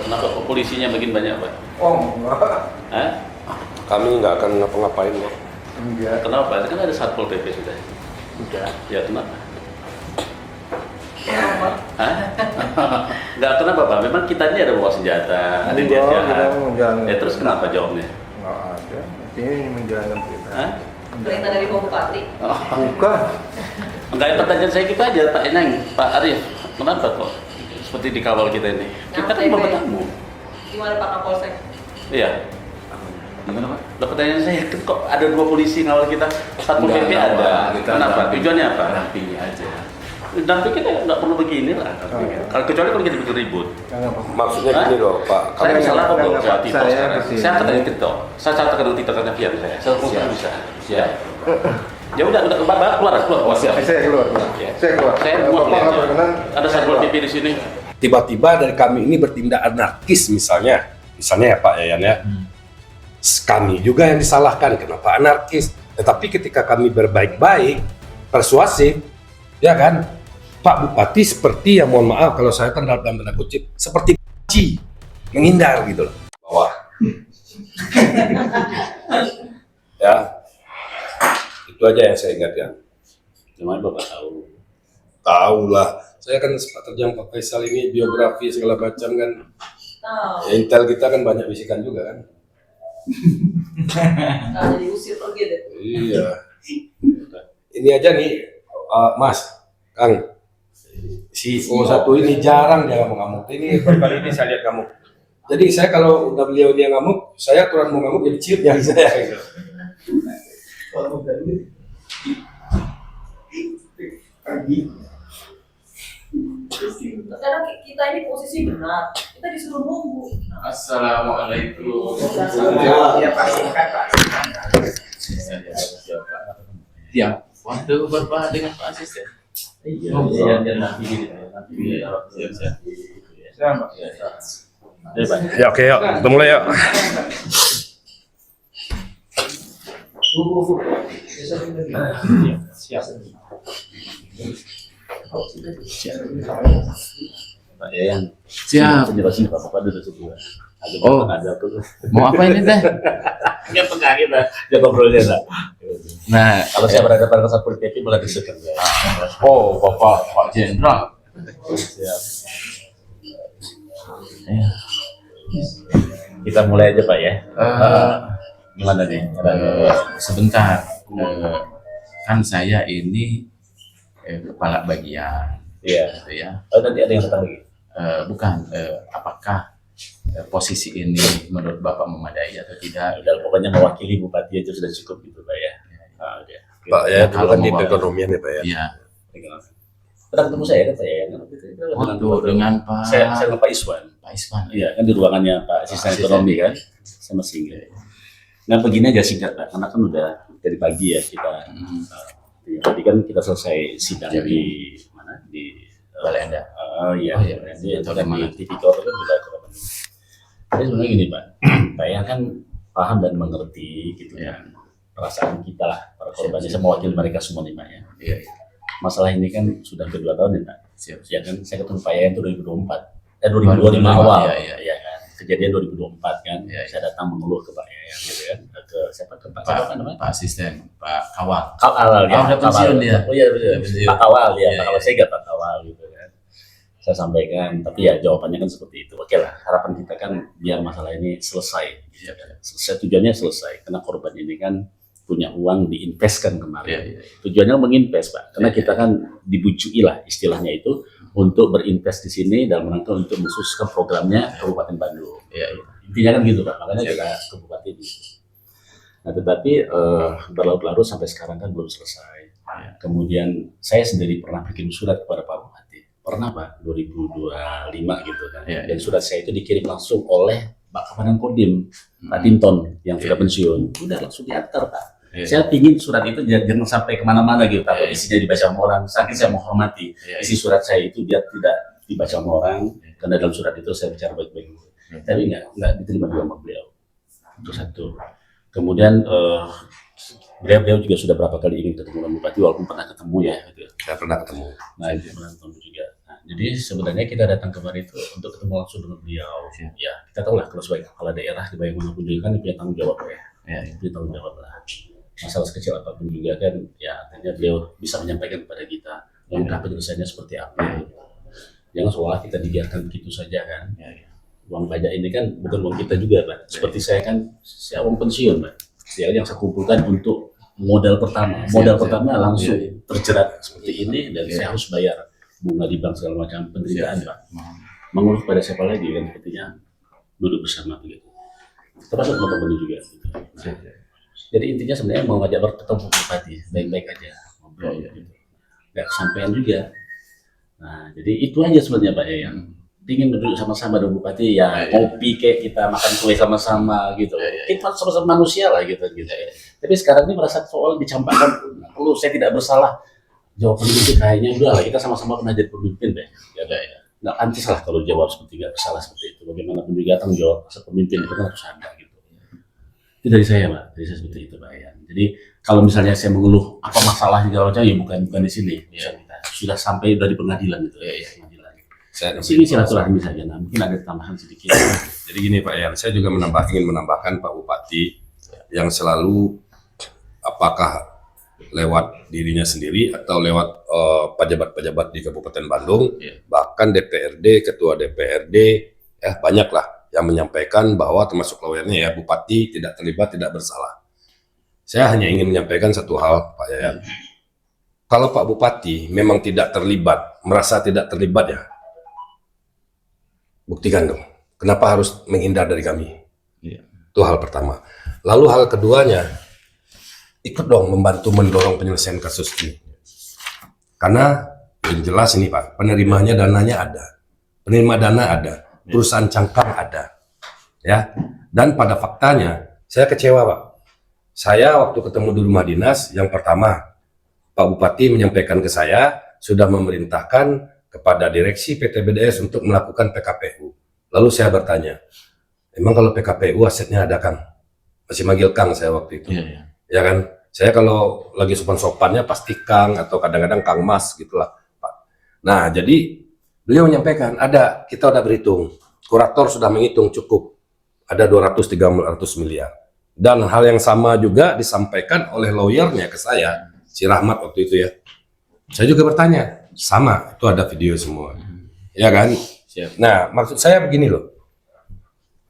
Kenapa polisinya makin banyak, Pak? Oh, enggak. Hah? Kami nggak akan ngapa-ngapain ya. Enggak. Kenapa? Kan ada Satpol PP sudah. Udah. Ya kenapa? Ya, Hah? Nggak kenapa, Pak? Memang kita ini ada bawa senjata, ada Enggak, niat kita jahat. menjalankan. Ya terus kenapa jawabnya? Enggak ada. Artinya ini menjalankan perintah. Hah? Perintah dari Pak Bupati. Oh. Bukan. Enggak, pertanyaan saya gitu aja, Pak Enang, Pak Arif. Kenapa kok seperti dikawal kita ini? Kita kan Nyampe, mau Pak. bertamu. Gimana Pak Kapolsek? Iya. Gimana, Pak? Lah pertanyaan saya, kan kok ada 2 polisi ngawal kita? Satpol PP ada. Kenapa? Tujuannya apa? Dampingi aja. Damping kita nggak perlu begini lah. Oh, iya. Kalau kecuali kalau kita bikin ribut. Enggak apa-apa. Maksudnya Hah? gini loh Pak, Saya Enggak, bisa lapor enggak, dong, enggak, saya TikTok saya sekarang. kesini. Saya kata TikTok. Saya catat ke TikToknya Fian saya. Saya Siap. bisa. Siap. Ya udah Bapak keluar. Siap. Saya keluar. Ya. Saya keluar. Saya Bapak mau nggak lihat. berkenan. Ada Satpol PP di sini. tiba-tiba dari kami ini bertindak anarkis misalnya ya Pak Yayan ya. Kami juga yang disalahkan, kenapa anarkis? Tetapi ketika kami berbaik-baik, persuasif, ya kan, Pak Bupati seperti yang mohon maaf kalau saya kan dalam tanda kutip seperti menghindar gitu loh. Bawah. Ya, itu aja yang saya ingatkan. Gimana Bapak tahu? Tahu lah, saya kan sempat terjang Pak Faisal ini biografi segala macam kan. Tahu. Ya, intel kita kan banyak bisikan juga kan. Nah, jadi usir pergi deh. Iya. Ini aja nih, Mas, Kang, si O1 ini jarang dia ngamuk. Ini baru kali ini saya lihat ngamuk. Jadi saya kalau udah beliau dia ngamuk, saya aturan mau ngamuk jadi ciut ya saya. Gitu. Karena kita ini posisi benar, kita disuruh nunggu. Assalamualaikum. Ya, Ya, waktu berapa dengan Pak Asisten? Iya, nanti siap. Ya oke yuk, kita mulai yuk. Siap. Pak Yayan. Siap. Penjelasin Bapak dulu sebuah. Oh. Ada tuh. Mau apa ini teh? Nggak tengah kita. Dia ngobrolnya lah. Nah, Kalau saya berada pada Satpol PP boleh disebut ya. oh Bapak Pak Jenderal. Siap. Ya. Kita mulai aja Pak ya. Gimana nih? Sebentar. Kan saya ini kepala bagian, Iya. gitu ya. Oh nanti ada yang datang lagi. Bukan. Apakah posisi ini menurut Bapak memadai atau tidak? Udah pokoknya mewakili Bupati aja sudah cukup gitu Pak ya. Oke. Pak ya, itu Kalau kan di mau- perekonomian ya Pak ya. Iya. Pernah ketemu saya kan Pak ya? Dengan Pak Saya dengan Pak Iswan. Pak Iswan. Iya kan di ruangannya Pak Asisten Asisten. Ekonomi kan sama Singgah. Nah begini aja singkat Pak, karena kan udah dari pagi ya kita. Tadi kan kita selesai sidang Jadi, di mana di Balai Enda. Oh iya, Oh, iya. di Atau di di mana? tipikor kan udah kurang. Jadi sebenarnya gini Pak, saya kan paham dan mengerti gitu Iya. kan perasaan kita lah para korbannya, saya mewakili mereka semua nih Pak ya. Iya. Masalah ini kan sudah kedua tahun ya Pak. Siap. Ya kan saya ketemu Pak Yayan itu 2024, 2025 awal, Iya. ya kan. Kejadian 2024 kan, Iya. saya datang mengeluh ke Pak Yayan gitu kan, ke siapa ke Pak, Pak, siapa namanya? Pak Asisten, Pak Kawal. Kawal ya. Oh, udah pensiun dia. Oh iya betul. Pensiun. Pak Kawal ya, Iya, Pak Kawal iya. saya gak Pak Kawal gitu kan. Saya sampaikan, tapi ya jawabannya kan seperti itu. Oke lah, harapan kita kan biar masalah ini selesai. Iya. Selesai, tujuannya selesai. Karena korban ini kan punya uang diinvestkan Iya, kemarin. iya. Tujuannya menginvest Pak, karena Iya. kita kan dibujui lah istilahnya itu untuk berinvest di sini dalam rangka untuk mensukseskan programnya Kabupaten Bandung. Iya, iya. Intinya kan gitu Pak, makanya Iya. kita ke Bupati gitu. Nah tetapi berlarut-larut sampai sekarang kan belum selesai. Iya. Kemudian saya sendiri pernah bikin surat kepada Pak Bupati. Pernah Pak, 2025 gitu kan. Iya, Dan surat saya itu dikirim langsung oleh Pak Kapanan Kodim, Pak Hmm. Tinton yang sudah Iya. pensiun. Udah langsung diantar Pak. Iya. Saya pingin surat itu jangan sampai kemana-mana gitu, takut Iya. isinya dibaca sama orang. Saking saya menghormati Iya, isi surat saya itu biar tidak dibaca sama orang, karena dalam surat itu saya bicara baik-baik. Tapi nggak diterima juga sama beliau. Itu satu. Kemudian beliau juga sudah berapa kali ingin ketemu dengan Bupati, walaupun pernah ketemu ya. Gitu. Saya pernah ketemu. Nah itu pernah ketemu juga. Nah, jadi sebenarnya kita datang kemarin itu untuk ketemu langsung dengan beliau. Ya, kita tahu lah kalau sebagai kepala daerah di bagaimanapun juga kan dia punya tanggung jawab ya. Dia punya tanggung jawab lah. Masalah sekecil apapun juga kan, ya artinya beliau bisa menyampaikan kepada kita langkah penyelesaiannya seperti apa. Jangan seolah kita dibiarkan begitu saja kan. Uang pajak ini kan bukan uang kita juga, Pak. Seperti saya kan, saya uang pensiun, Pak. Yang saya kumpulkan untuk modal pertama. Modal pertama langsung terjerat seperti ini dan saya harus bayar bunga di bank segala macam penderitaan, Pak. Mengeluh pada siapa lagi kan sepertinya duduk bersama begitu. Termasuk teman-teman juga. Gitu. Nah, jadi intinya sebenarnya mau ngajak bertemu bupati, baik-baik aja ngobrol gitu. Nggak kesampaian juga. Nah, jadi itu aja sebenarnya Pak ya yang ingin duduk sama-sama dengan bupati ya ngopi kayak kita makan kue sama-sama gitu. Kita sama-sama manusia lah gitu. Tapi sekarang ini merasa soal dicampakkan perlu saya tidak bersalah. Jawaban itu kayaknya udah lah kita sama-sama pernah jadi pemimpin deh. Ya. Nggak antis lah kalau jawab seperti nggak bersalah seperti itu. Bagaimanapun juga tanggung jawab sebagai pemimpin itu kan harus ada gitu. Itu dari saya Pak, dari saya seperti itu Pak ya. Jadi kalau misalnya saya mengeluh apa masalah di Jawa ya bukan di sini. Sudah sampai udah di pengadilan gitu ya. Di sini silaturahmi saja. Nah, mungkin ada tambahan sedikit. Jadi gini Pak Yan, saya juga ingin menambahkan Pak Bupati yang selalu apakah lewat dirinya sendiri atau lewat pejabat-pejabat di Kabupaten Bandung, bahkan DPRD, Ketua DPRD, banyaklah yang menyampaikan bahwa termasuk lawyernya ya Bupati tidak terlibat, tidak bersalah. Saya hanya ingin menyampaikan satu hal Pak Yayan. Kalau Pak Bupati memang tidak terlibat, merasa tidak terlibat ya, buktikan dong. Kenapa harus menghindar dari kami? Itu hal pertama. Lalu hal keduanya, ikut dong membantu mendorong penyelesaian kasus ini. Karena yang jelas ini Pak, penerimanya dananya ada. Penerima dana ada. Perusahaan cangkang ada. Ya. Dan pada faktanya, saya kecewa Pak. Saya waktu ketemu di rumah dinas, yang pertama, Pak Bupati menyampaikan ke saya, sudah memerintahkan kepada direksi PT BDS untuk melakukan PKPU. Lalu saya bertanya, emang kalau PKPU asetnya ada Kang? Masih manggil Kang saya waktu itu. Ya kan? Saya kalau lagi sopan-sopannya pasti Kang atau kadang-kadang Kang Mas gitulah Pak. Nah jadi beliau menyampaikan ada, kita udah berhitung. Kurator sudah menghitung cukup. Ada 200-300 miliar. Dan hal yang sama juga disampaikan oleh lawyernya ke saya, si Rahmat waktu itu ya. Saya juga bertanya, sama, itu ada video semua. Ya kan? Nah, maksud saya begini loh.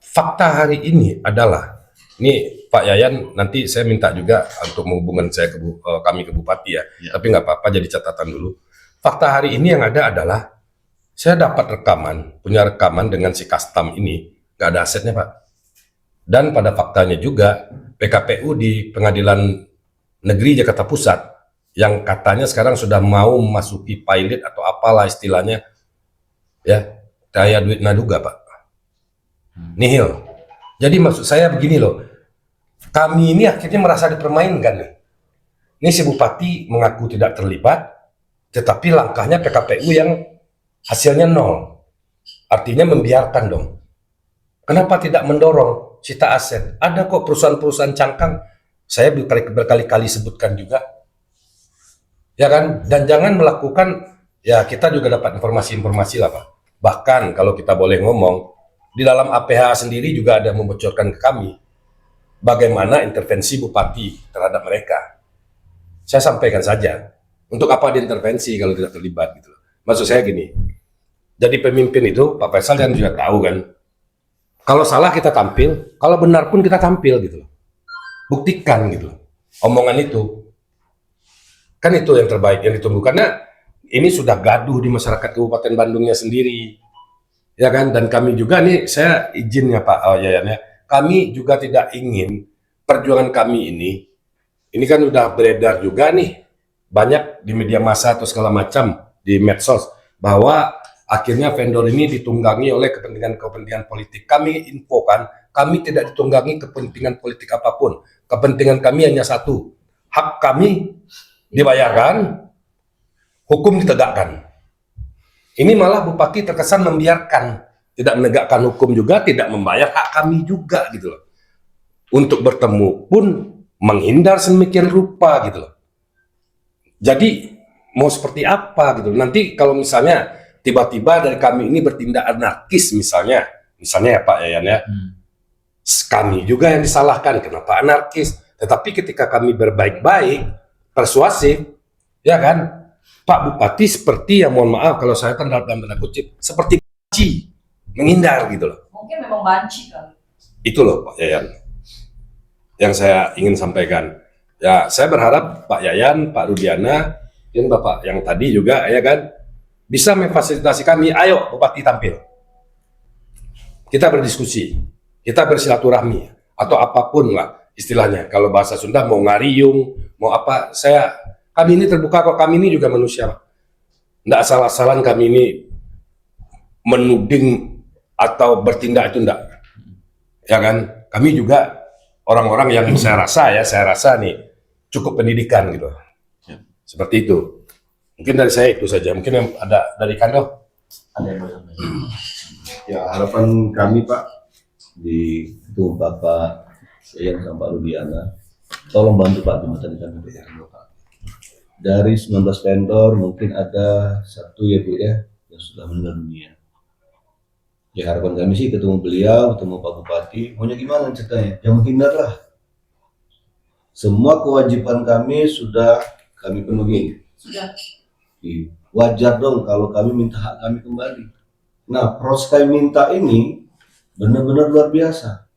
Fakta hari ini adalah, ini Pak Yayan nanti saya minta juga untuk menghubungkan saya kami ke Bupati ya. Tapi nggak apa-apa jadi catatan dulu. Fakta hari ini yang ada adalah, saya dapat rekaman, punya rekaman dengan si custom ini, nggak ada asetnya Pak. Dan pada faktanya juga, PKPU di Pengadilan Negeri Jakarta Pusat, yang katanya sekarang sudah mau memasuki pilot atau apalah istilahnya, ya daya duit naduga Pak, nihil. Jadi maksud saya begini loh, kami ini akhirnya merasa dipermainkan nih. Ini si Bupati mengaku tidak terlibat, tetapi langkahnya PKPU yang hasilnya nol, artinya membiarkan dong. Kenapa tidak mendorong sita aset? Ada kok perusahaan-perusahaan cangkang, saya berkali-kali sebutkan juga. Ya kan, dan jangan melakukan, ya kita juga dapat informasi-informasi lah Pak. Bahkan kalau kita boleh ngomong, di dalam APH sendiri juga ada membocorkan ke kami bagaimana intervensi Bupati terhadap mereka. Saya sampaikan saja, untuk apa diintervensi kalau tidak terlibat gitu. Maksud saya gini, jadi pemimpin itu Pak Faisal kan juga tahu kan, kalau salah kita tampil, kalau benar pun kita tampil gitu. Buktikan gitu. Omongan itu. Kan itu yang terbaik yang ditunggu, karena ini sudah gaduh di masyarakat Kabupaten Bandungnya sendiri, ya kan? Dan kami juga nih, saya izin ya Pak Yayan ya, kami juga tidak ingin perjuangan kami ini kan udah beredar juga nih banyak di media massa atau segala macam di medsos bahwa akhirnya vendor ini ditunggangi oleh kepentingan-kepentingan politik. Kami infokan, kami tidak ditunggangi kepentingan politik apapun. Kepentingan kami hanya satu, hak kami dibayarkan, hukum ditegakkan. Ini malah Bupati terkesan membiarkan, tidak menegakkan hukum juga, tidak membayar hak kami juga gitu loh. Untuk bertemu pun menghindar sedemikian rupa gitu loh. Jadi mau seperti apa gitu. Nanti kalau misalnya tiba-tiba dari kami ini bertindak anarkis misalnya ya Pak Yayan ya, kami juga yang disalahkan kenapa anarkis. Tetapi ketika kami berbaik-baik, persuasif, ya kan, Pak Bupati seperti yang mohon maaf kalau saya dalam tanda kutip seperti banci, menghindar gitu loh. Mungkin memang banci kali. Itu loh Pak Yayan yang saya ingin sampaikan. Ya saya berharap Pak Yayan, Pak Rudiana, dan Bapak yang tadi juga ya kan bisa memfasilitasi kami. Ayo Bupati tampil, kita berdiskusi, kita bersilaturahmi atau apapun lah istilahnya. Kalau bahasa Sunda mau ngariung, mau apa, kami ini terbuka kok. Kami ini juga manusia, nggak asal-asalan kami ini menuding atau bertindak itu enggak. Ya kan, kami juga orang-orang yang saya rasa nih cukup pendidikan gitu. Seperti itu. Mungkin dari saya itu saja. Mungkin yang ada dari Kando. Ada yang mau sampaikan? Ya, harapan kami Pak di itu Bapak Yayan sama Pak Rudiana, tolong bantu Pak jembatan kami Pak. Dari 19 vendor mungkin ada satu ya Bu ya yang sudah meninggal dunia. Ya harapan kami sih ketemu beliau, ketemu Pak Bupati, maunya gimana ceritanya? Jangan menghindar lah. Semua kewajiban kami sudah kami penuhi. Sudah. Wajar dong kalau kami minta hak kami kembali. Nah, proses kami minta ini benar-benar luar biasa.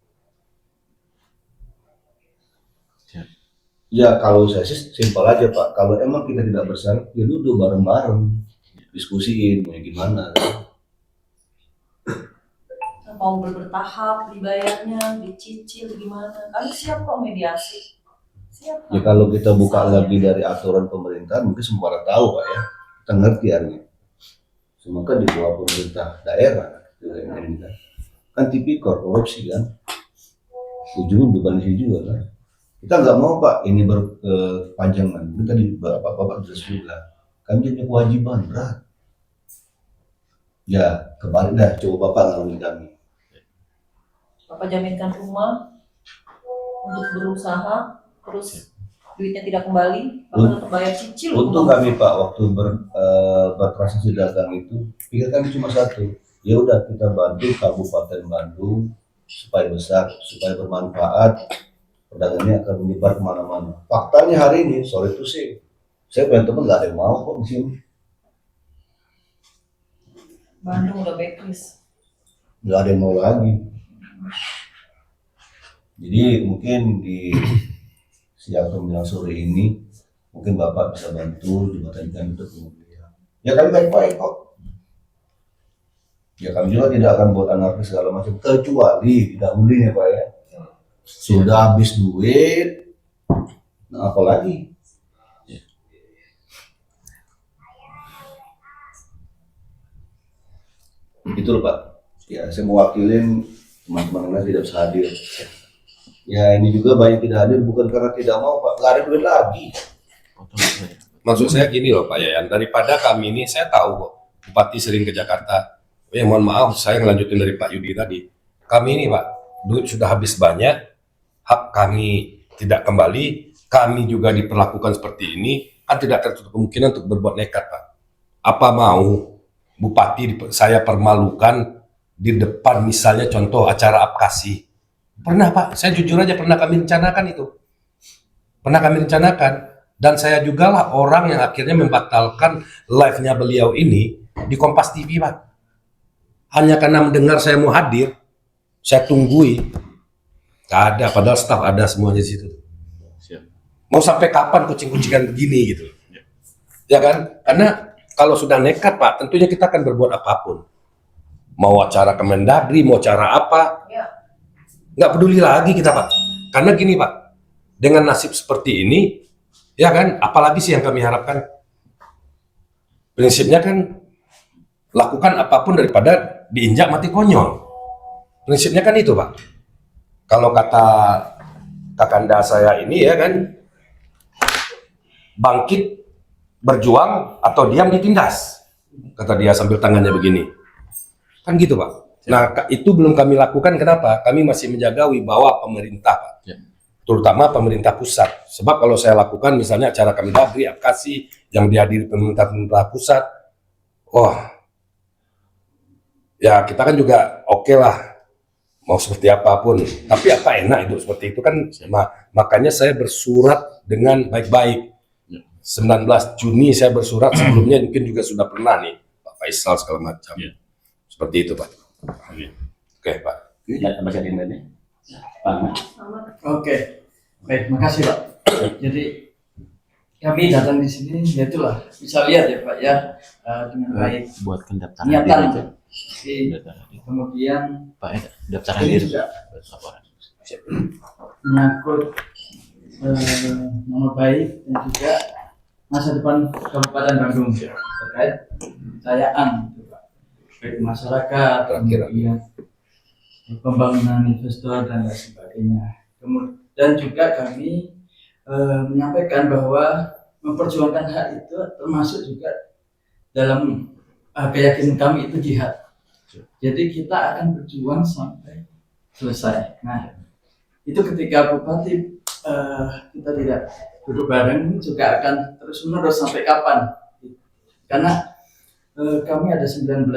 Ya kalau saya sih simpel aja Pak, kalau emang kita tidak bersalah, ya duduk bareng-bareng, diskusiin mau gimana. Mau bertahap dibayarnya, dicicil gimana? Kami siap kok mediasi. Siap. Ya kalau kita buka lagi dari aturan pemerintahan, mungkin semua orang tahu Pak ya, kita ngerti artinya. Semoga di bawah pemerintah daerah, kan tipikor korupsi kan, ujungnya bukan isi juga kan. Kita nggak mau Pak ini berkepanjangan. Kita tadi Bapak jelas juga, kami punya kewajiban berat. Ya kembali dah, coba Bapak ngalamin kami. Bapak jaminkan rumah untuk berusaha, terus duitnya tidak kembali, Bapak tetap bayar cicil. Untung kami Pak waktu bertransaksi dagang itu, pikir kami cuma satu, ya udah kita bantu Kabupaten Bandung supaya besar, supaya bermanfaat, perdagangannya akan menyebar kemana-mana. Faktanya hari ini, sorry itu sih, saya punya teman nggak ada yang mau kok di sini. Bandung udah backlist. Nggak ada yang mau lagi. Jadi mungkin di siang menjelang sore ini mungkin Bapak bisa bantu jembatan kami untuk kemudian. Ya kami baik-baik kok. Ya kami juga tidak akan buat anarkis segala macam kecuali didahului ya Pak ya. Sudah habis duit, nah apa lagi? Itu loh Pak. Ya saya mewakilin teman-teman yang tidak bisa hadir. Ya ini juga banyak tidak hadir bukan karena tidak mau Pak, nggak ada duit lagi. Maksud saya gini loh Pak Yayan, daripada kami ini saya tahu kok Bupati sering ke Jakarta. Ya mohon maaf saya ngelanjutin dari Pak Yudi tadi. Kami ini Pak, duit sudah habis banyak, hak kami tidak kembali, kami juga diperlakukan seperti ini, kan tidak tertutup kemungkinan untuk berbuat nekat Pak. Apa mau Bupati saya permalukan di depan misalnya contoh acara apkasi? Pernah Pak, saya jujur aja pernah kami rencanakan itu. Pernah kami rencanakan. Dan saya juga lah orang yang akhirnya membatalkan live-nya beliau ini di Kompas TV Pak. Hanya karena mendengar saya mau hadir, saya tunggui. Gak ada, padahal staf ada semuanya di situ. Mau sampai kapan kucing-kucingan begini gitu. Ya kan? Karena kalau sudah nekat Pak, tentunya kita akan berbuat apapun. Mau acara Kemendagri, mau acara apa, nggak peduli lagi kita Pak. Karena gini Pak, dengan nasib seperti ini, ya kan, apalagi sih yang kami harapkan? Prinsipnya kan, lakukan apapun daripada diinjak mati konyol. Prinsipnya kan itu Pak. Kalau kata kakanda saya ini ya kan, bangkit, berjuang, atau diam ditindas. Kata dia sambil tangannya begini. Kan gitu Pak. Nah itu belum kami lakukan, kenapa? Kami masih menjaga wibawa pemerintah Pak. Terutama pemerintah pusat. Sebab kalau saya lakukan misalnya acara Kemendagri, apkasi yang dihadiri pemerintah pusat, wah ya kita kan juga oke lah mau seperti apapun, tapi apa enak hidup seperti itu kan. Makanya saya bersurat dengan baik-baik. 19 Juni saya bersurat, sebelumnya mungkin juga sudah pernah nih Pak Faisal segala macam. Ya. Seperti itu Pak. Oke Pak. Masih ada yang lainnya? Pak Ahmad? Oke, baik, makasih Pak. Jadi kami datang di sini, ya itulah bisa lihat ya Pak ya, dengan baik Buatkan daftar niatan. hadir itu. Jadi, kemudian Pak ya, daftar ini hadir. juga Laporan. menyangkut nama baik dan juga masa depan Kabupaten Bandung terkait kepercayaan gitu, Pak. Baik masyarakat, Terakhir. kemudian pembangunan investor dan lain sebagainya. Dan juga kami menyampaikan bahwa memperjuangkan hak itu termasuk juga dalam keyakinan kami itu jihad. Jadi kita akan berjuang sampai selesai. Nah, itu ketika Bupati kita tidak duduk bareng juga akan terus menerus sampai kapan? Karena kami ada 19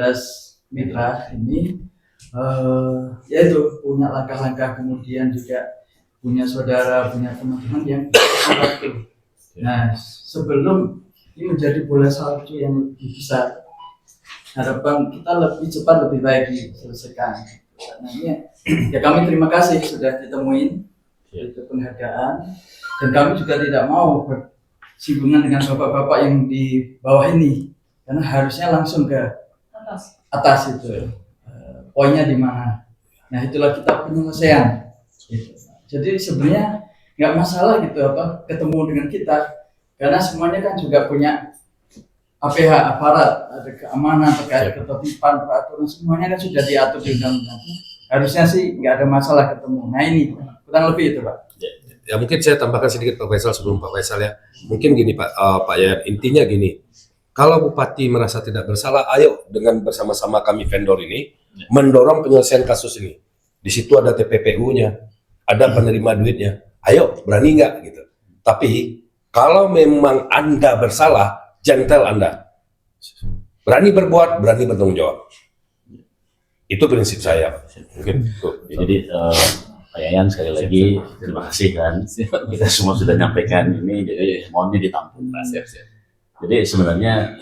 mitra ini, yaitu punya langkah-langkah, kemudian juga punya saudara, punya teman-teman yang membantu. Nah, sebelum ini menjadi bola salju yang lebih besar, harapan kita lebih cepat, lebih baik diselesaikan. Nah, ini ya kami terima kasih sudah ditemuin itu penghargaan, dan kami juga tidak mau bersinggungan dengan bapak-bapak yang di bawah ini, karena harusnya langsung ke atas itu poinnya di mana. Nah, itulah kita penyelesaian. Gitu. Jadi sebenarnya nggak masalah gitu ketemu dengan kita, karena semuanya kan juga punya APH, aparat, ada keamanan terkait ketertiban, peraturan, semuanya kan sudah diatur di undang-undang. Harusnya sih nggak ada masalah ketemu. Nah ini kurang lebih itu Pak. Ya mungkin saya tambahkan sedikit Pak Faisal sebelum Pak Faisal ya. Mungkin gini Pak Yayan, intinya gini. Kalau Bupati merasa tidak bersalah, ayo dengan bersama-sama kami vendor ini mendorong penyelesaian kasus ini. Di situ ada TPPU-nya, ada penerima duitnya. Ayo, berani nggak gitu. Tapi kalau memang Anda bersalah, gentle Anda. Berani berbuat, berani bertanggung jawab. Itu prinsip saya. Mungkin. Jadi Pak Yayan sekali lagi terima kasih kan, kita semua sudah nyampaikan ini, jadi mohonnya ditampung. Jadi sebenarnya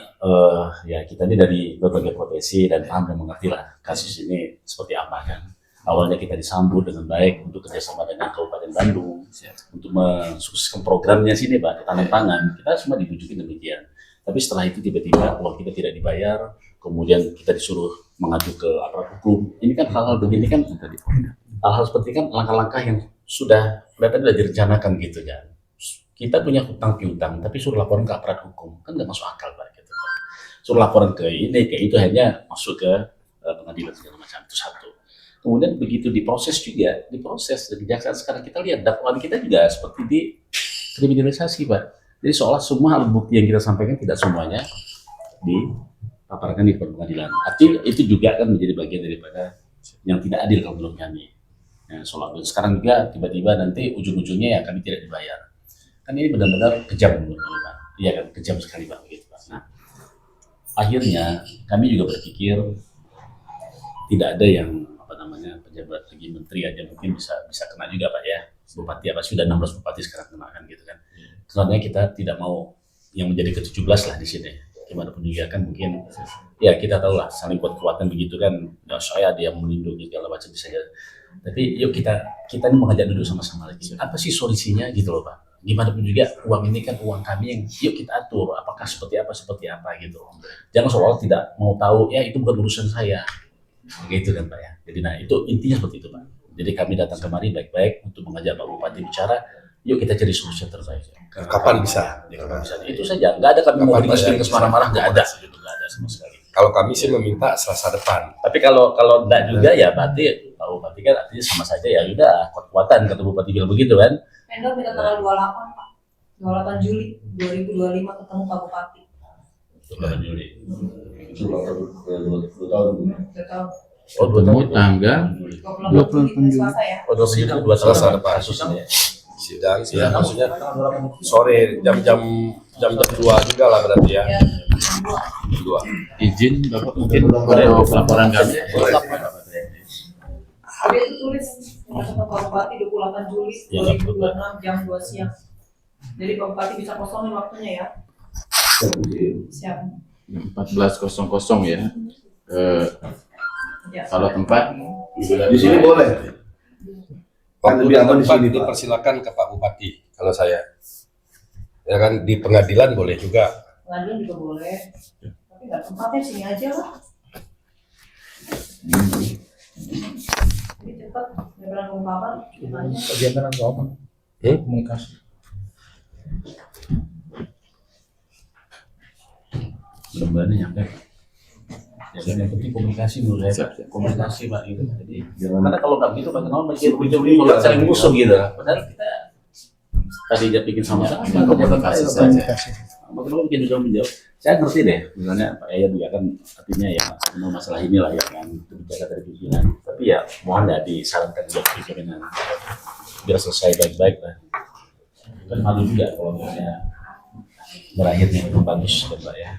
ya kita ini dari berbagai profesi dan paham dan mengerti lah kasus ini seperti apa kan. Awalnya kita disambut dengan baik untuk kerjasama dengan Kabupaten Bandung untuk mensukseskan programnya sini Pak, tanam tangan, kita semua dibujukin demikian. Tapi setelah itu tiba-tiba uang kita tidak dibayar, kemudian kita disuruh mengadu ke aparat hukum. Ini kan hal-hal begini kan, hal-hal seperti kan langkah-langkah yang sudah kelihatan sudah direncanakan gitu kan. Kita punya hutang piutang, tapi suruh laporan ke aparat hukum, kan nggak masuk akal Pak. Gitu. Suruh laporan ke ini, kayak itu hanya masuk ke pengadilan segala macam, itu satu. Kemudian begitu diproses juga, diproses dan kejaksaan sekarang kita lihat dakwaan kita juga seperti dikriminalisasi Pak. Jadi seolah semua alat bukti yang kita sampaikan tidak semuanya dipaparkan di pengadilan. Artinya itu juga kan menjadi bagian daripada yang tidak adil kalau menurut kami. Ya, soal sekarang juga tiba-tiba nanti ujung-ujungnya ya kami tidak dibayar. Kan ini benar-benar kejam menurut kami Pak. Iya kan, kejam sekali Pak begitu Pak. Nah, akhirnya kami juga berpikir tidak ada yang pejabat lagi menteri aja mungkin bisa kena juga Pak ya. Bupati apa sudah 16 bupati sekarang kena kan gitu kan. Sebenarnya kita tidak mau yang menjadi ke-17 lah di sini. Gimana pun juga kan mungkin ya kita tahu lah saling kuat-kuatan begitu kan. Ya, saya ada yang melindungi segala macam bisa aja. Tapi yuk kita ini mengajak duduk sama-sama lagi. Apa sih solusinya gitu loh Pak. Gimana pun juga uang ini kan uang kami yang yuk kita atur apakah seperti apa gitu. Jangan seolah tidak mau tahu ya itu bukan urusan saya. Begitu kan Pak ya. Jadi nah itu intinya seperti itu Pak. Jadi kami datang kemari baik-baik untuk mengajak Pak Bupati bicara, yuk kita cari solusi yang terbaik. Kapan bisa? Ya, kapan bisa? Itu saja. Nggak ada kami mau berdiskusi ke marah-marah, nggak ada. Nggak ada sama sekali. Kalau kami sih meminta Selasa depan. Tapi kalau enggak juga ya berarti Pak Bupati kan artinya sama saja ya udah kuat-kuatan kata Bupati bilang begitu kan. Vendor minta tanggal 28 Pak. 28 Juli 2025 ketemu Pak Bupati. 28 Juli. Itu 2 tahun. Oh, 2 tahun tanggal 28 Juli Selasa ya. Oh, 2 Juli 2 Selasa tahun depan. kasusnya. Sidang maksudnya sore jam-jam 2 juga lah berarti ya. Ya. Dua. Izin Bapak mungkin untuk laporan kami. Ada itu tulis kata Pak Bupati 28 Juli Ya, 2026 jam 2 siang. Jadi Pak Bupati bisa kosongin waktunya ya. Siap. 14.00 ya. Ya. Kalau tempat Di sini boleh. Kan Waktu lebih dan aman di tempat sini, Pak. dipersilakan ke Pak Bupati kalau saya. Ya kan di pengadilan boleh juga. Pengadilan juga boleh. Tapi nggak tempatnya sini aja lah. Ini cepat, nyebrang ungkapan, gimana? Diantara apa? Komunikasi. Mudah-mudahan nyampe. Ya, yang penting komunikasi menurut saya, Pak. Komunikasi Pak gitu. Jadi karena kalau nggak begitu Pak kenal masih kalau saling musuh gitu. Padahal kita tadi dia bikin sama-sama komunikasi saja. Bagaimana bikin juga menjawab. Saya ngerti deh, misalnya Pak Yayan juga kan artinya ya semua masalah inilah ya kan itu dijaga dari pimpinan. Tapi ya mohon ya disarankan buat pimpinan biar selesai baik-baik lah. Kan malu juga kalau misalnya berakhirnya itu bagus kan Pak ya.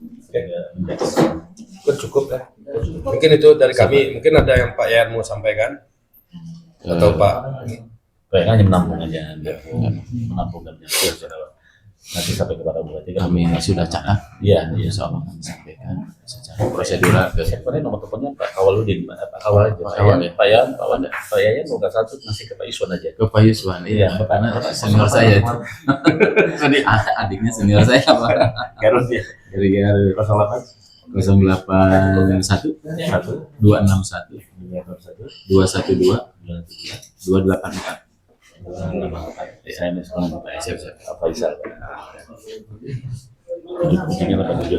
Menjaga. Mungkin cukup ya. Mungkin itu dari kami. Mungkin ada yang Pak Yan mau sampaikan atau Pak. Kayaknya hanya menampung aja, menampung dan nanti sampai kepada Bupati kan Kami sudah catat. iya Insya Allah kami sampaikan secara prosedural ke sebenarnya nomor teleponnya Pak Kawaludin, Pak Kawal aja, Pak Kawal, ya. Pak Yan, Pak Yayan mau nggak satu ngasih ke Pak Iswan aja. ke Pak Yuswan. Iya, Karena senior saya itu. Adiknya senior saya Pak. Garut ya. Kira-kira 08 081 1 261 212 212 284. Saya ini sekolah Pak Siap, siap. Pak Faisal. Ini 87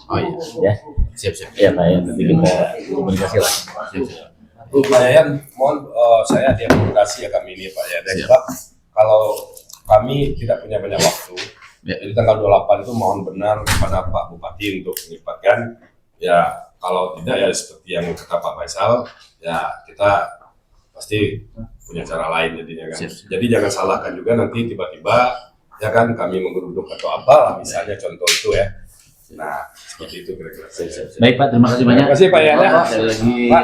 Oh iya. ya. Siap, siap. Ya Pak ya, nanti kita komunikasi lah. Siap, siap. Pak Yayan, mohon saya diakomodasi ya kami ini Pak ya. Dan Siap. Pak, kalau kami tidak punya banyak waktu, Ya. jadi tanggal 28 itu mohon benar kepada Pak Bupati untuk menyempatkan. Ya kalau tidak ya seperti yang kata Pak Faisal, ya kita pasti punya cara lain jadinya kan. Siap. Jadi jangan salahkan juga nanti tiba-tiba ya kan kami menggeruduk atau apalah misalnya contoh itu ya. Nah seperti itu kira-kira. Baik Pak, terima kasih banyak. Terima kasih Pak Yan ya. Sekali lagi. Pak.